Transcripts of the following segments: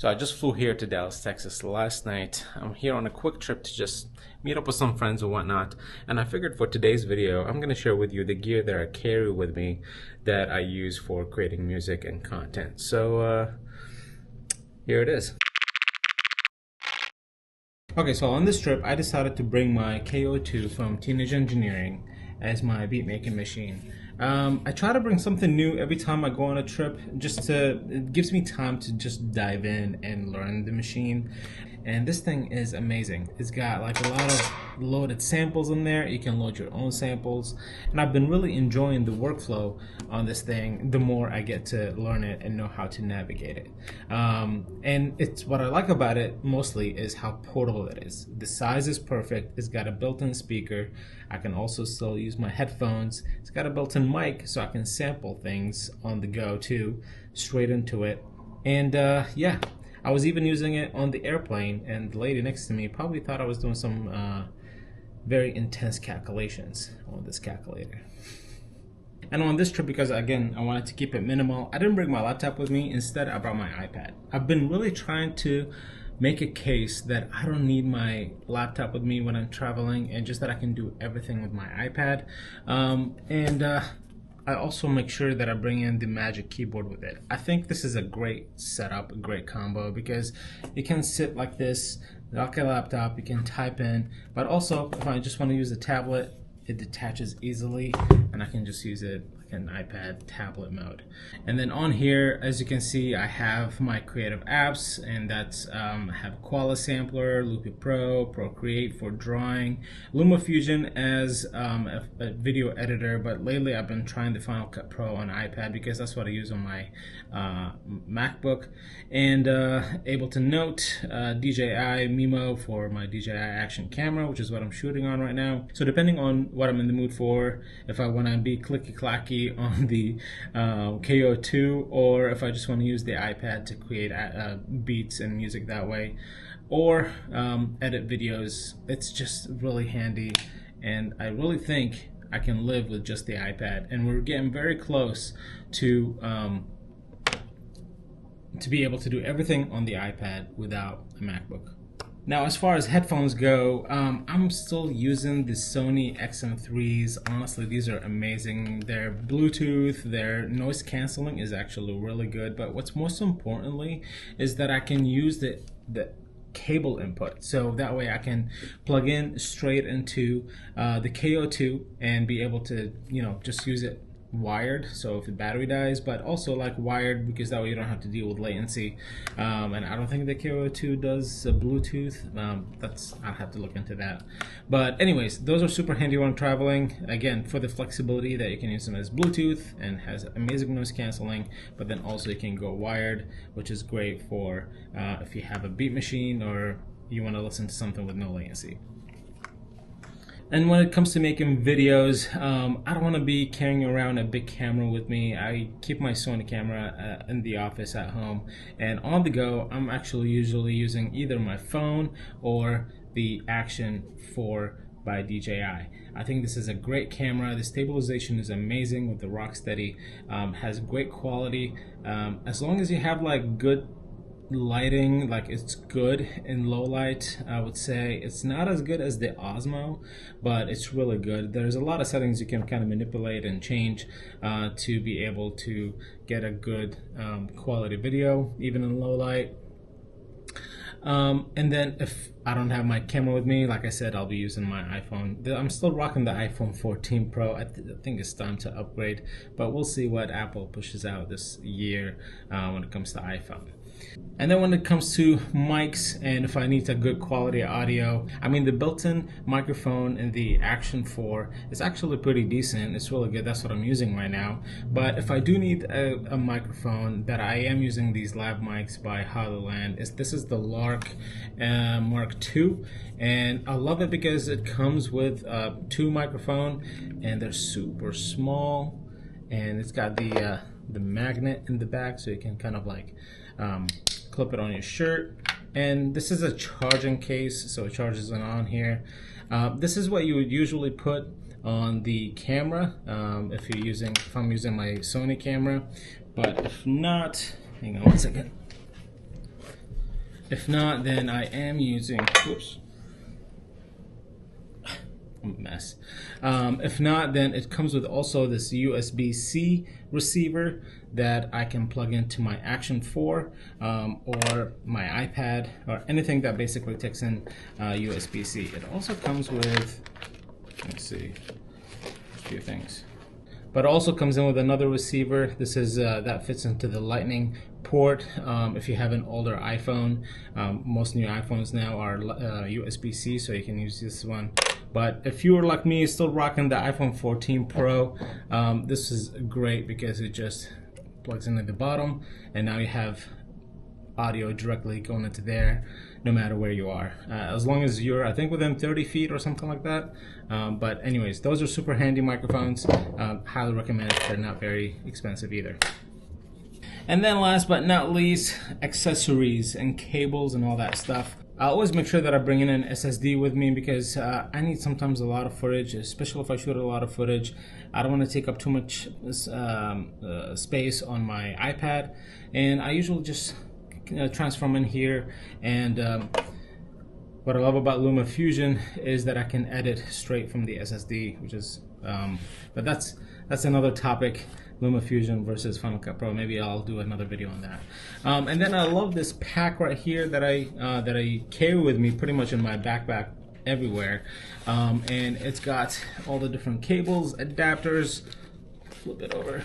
So I just flew here to Dallas, Texas last night. I'm here on a quick trip to just meet up with some friends and whatnot. And I figured for today's video, I'm going to share with you the gear that I carry with me that I use for creating music and content. So here it is. Okay, so on this trip, I decided to bring my KO2 from Teenage Engineering as my beat making machine. I try to bring something new every time I go on a trip, it gives me time to just dive in and learn the machine. And this thing is amazing. It's got like a lot of loaded samples in there. You can load your own samples. And I've been really enjoying the workflow on this thing the more I get to learn it and know how to navigate it. And it's what I like about it mostly is how portable it is. The size is perfect. It's got a built-in speaker. I can also still use my headphones. It's got a built-in mic so I can sample things on the go too, straight into it. And yeah. I was even using it on the airplane, and the lady next to me probably thought I was doing some very intense calculations on this calculator. And on this trip, because again, I wanted to keep it minimal, I didn't bring my laptop with me. Instead, I brought my iPad. I've been really trying to make a case that I don't need my laptop with me when I'm traveling, and just that I can do everything with my iPad. I also make sure that I bring in the Magic Keyboard with it. I think this is a great setup, a great combo, because it can sit like this, like a laptop, you can type in, but also if I just want to use a tablet, it detaches easily and I can just use it like an iPad tablet mode. And then on here, as you can see, I have my creative apps, and that's I have Koala Sampler, Loopy Pro, Procreate for drawing, LumaFusion as a video editor, but lately I've been trying the Final Cut Pro on iPad because that's what I use on my MacBook, and Ableton Note, DJI Mimo for my DJI action camera, which is what I'm shooting on right now. So depending on what I'm in the mood for, if I want to be clicky-clacky on the KO2, or if I just want to use the iPad to create beats and music that way, or edit videos, it's just really handy, and I really think I can live with just the iPad, and we're getting very close to be able to do everything on the iPad without a MacBook. Now, as far as headphones go, I'm still using the Sony XM3s. Honestly, these are amazing. They're Bluetooth, their noise canceling is actually really good, but what's most importantly is that I can use the cable input, so that way I can plug in straight into the KO2 and be able to, you know, just use it wired, so if the battery dies, but also like wired, because that way you don't have to deal with latency. And I don't think the KO2 does Bluetooth. I'll have to look into that. But anyways, those are super handy when I'm traveling, again, for the flexibility that you can use them as Bluetooth and has amazing noise canceling, but then also you can go wired, which is great for if you have a beat machine or you want to listen to something with no latency. And when it comes to making videos, I don't want to be carrying around a big camera with me. I keep my Sony camera in the office at home, and on the go, I'm actually usually using either my phone or the Action 4 by DJI. I think this is a great camera. The stabilization is amazing with the Rocksteady, has great quality. As long as you have like good lighting, like it's good in low light, I would say. It's not as good as the Osmo, but it's really good. There's a lot of settings you can kind of manipulate and change to be able to get a good quality video even in low light. And then if I don't have my camera with me, like I said, I'll be using my iPhone. I'm still rocking the iPhone 14 Pro. I think it's time to upgrade, but we'll see what Apple pushes out this year when it comes to iPhone. And then when it comes to mics, and if I need a good quality audio, I mean, the built-in microphone in the Action 4 is actually pretty decent. It's really good. That's what I'm using right now. But if I do need a microphone, that I am using these lav mics by Hollyland. This is the Lark Mark II, and I love it because it comes with two microphones, and they're super small, and it's got the magnet in the back, so you can kind of like clip it on your shirt. And this is a charging case, so it charges it on here. This is what you would usually put on the camera if I'm using my Sony camera, but if not, hang on one second. If not, then I am using, whoops, I'm a mess. If not, then it comes with also this USB-C receiver that I can plug into my Action 4 or my iPad or anything that basically takes in USB-C. It also comes with, let's see, a few things. But it also comes in with another receiver. This is that fits into the Lightning port. If you have an older iPhone, most new iPhones now are USB-C, so you can use this one. But if you were like me, still rocking the iPhone 14 Pro, this is great because it just plugs in at the bottom, and now you have audio directly going into there no matter where you are, as long as you're, I think, within 30 feet or something like that. But anyways, those are super handy microphones. Highly recommend it. They're not very expensive either. And then last but not least, accessories and cables and all that stuff. I always make sure that I bring in an SSD with me because I need sometimes a lot of footage, especially if I shoot a lot of footage. I don't want to take up too much space on my iPad, and I usually just transfer them in here. And what I love about LumaFusion is that I can edit straight from the SSD, which is but that's another topic. LumaFusion versus Final Cut Pro. Maybe I'll do another video on that. And then I love this pack right here that I carry with me pretty much in my backpack everywhere. And it's got all the different cables, adapters. Flip it over.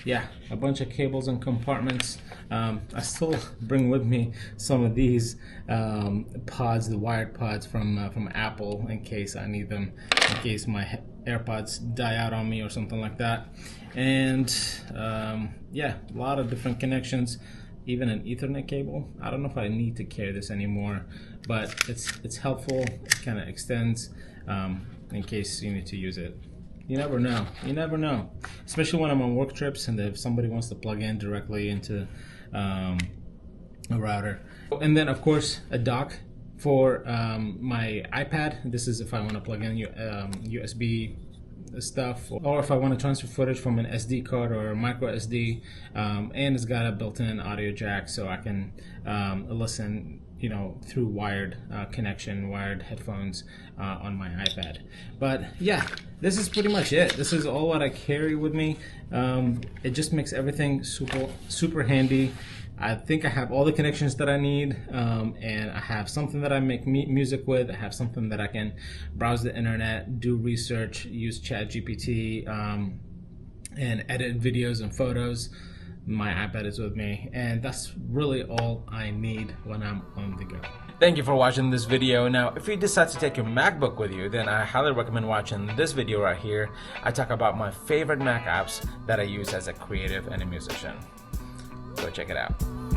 Yeah, a bunch of cables and compartments. I still bring with me some of these pods, the wired pods from Apple, in case I need them, in case my AirPods die out on me or something like that. And yeah, a lot of different connections, even an Ethernet cable. I don't know if I need to carry this anymore, but it's helpful. It kind of extends in case you need to use it. You never know. You never know. Especially when I'm on work trips and if somebody wants to plug in directly into a router. And then, of course, a dock for my iPad. This is if I want to plug in USB stuff, or if I want to transfer footage from an SD card or a micro SD. And it's got a built-in audio jack, so I can listen, you know, through wired connection, wired headphones on my iPad. But yeah, this is pretty much it. This is all what I carry with me. It just makes everything super handy. I think I have all the connections that I need, and I have something that I make music with. I have something that I can browse the internet, do research, use ChatGPT, and edit videos and photos. My iPad is with me, and that's really all I need when I'm on the go. Thank you for watching this video. Now, if you decide to take your MacBook with you, then I highly recommend watching this video right here. I talk about my favorite Mac apps that I use as a creative and a musician. Go check it out.